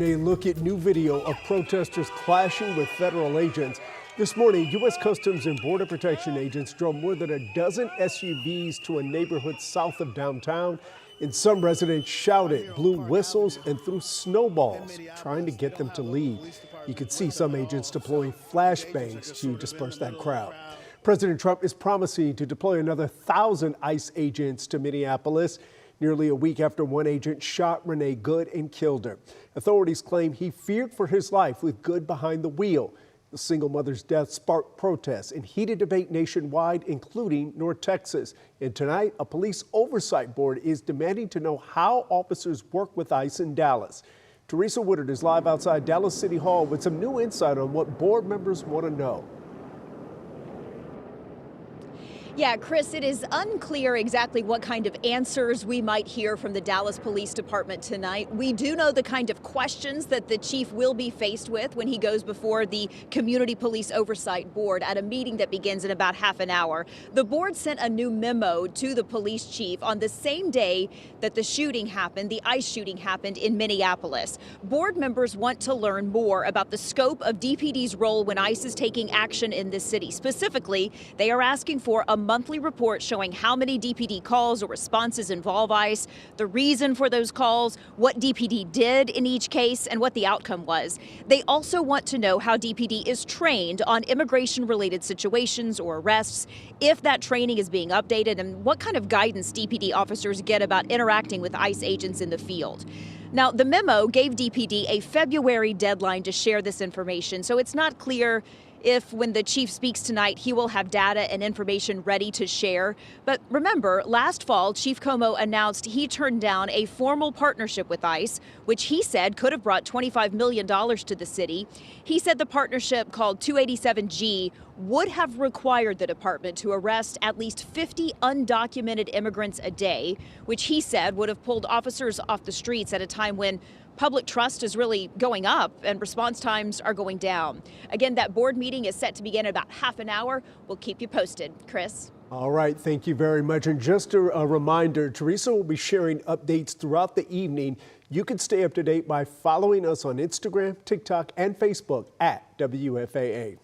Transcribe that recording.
A look at new video of protesters clashing with federal agents. This morning, U.S. Customs and Border Protection agents drove more than a dozen SUVs to a neighborhood south of downtown. And some residents shouted, blew whistles, and threw snowballs, trying to get them to leave. You could see some agents deploying flashbangs to disperse that crowd. President Trump is promising to deploy another 1,000 ICE agents to Minneapolis, nearly a week after one agent shot Renee Good and killed her. Authorities claim he feared for his life with Good behind the wheel. The single mother's death sparked protests and heated debate nationwide, including North Texas. And tonight, a police oversight board is demanding to know how officers work with ICE in Dallas. Teresa Woodard is live outside Dallas City Hall with some new insight on what board members want to know. Yeah, Chris, it is unclear exactly what kind of answers we might hear from the Dallas Police Department tonight. We do know the kind of questions that the chief will be faced with when he goes before the Community Police Oversight Board at a meeting that begins in about half an hour. The board sent a new memo to the police chief on the same day that the shooting happened, the ICE shooting happened in Minneapolis. Board members want to learn more about the scope of DPD's role when ICE is taking action in this city. Specifically, they are asking for a monthly report showing how many DPD calls or responses involve ICE, the reason for those calls, what DPD did in each case, and what the outcome was. They also want to know how DPD is trained on immigration-related situations or arrests, if that training is being updated, and what kind of guidance DPD officers get about interacting with ICE agents in the field. Now, the memo gave DPD a February deadline to share this information, so it's not clear if when the chief speaks tonight, he will have data and information ready to share. But remember, last fall, Chief Comeaux announced he turned down a formal partnership with ICE, which he said could have brought $25 million to the city. He said the partnership, called 287G, would have required the department to arrest at least 50 undocumented immigrants a day, which he said would have pulled officers off the streets at a time when public trust is really going up and response times are going down. Again, that board meeting is set to begin in about half an hour. We'll keep you posted. Chris? All right, thank you very much. And just a reminder, Teresa will be sharing updates throughout the evening. You can stay up to date by following us on Instagram, TikTok, and Facebook at WFAA.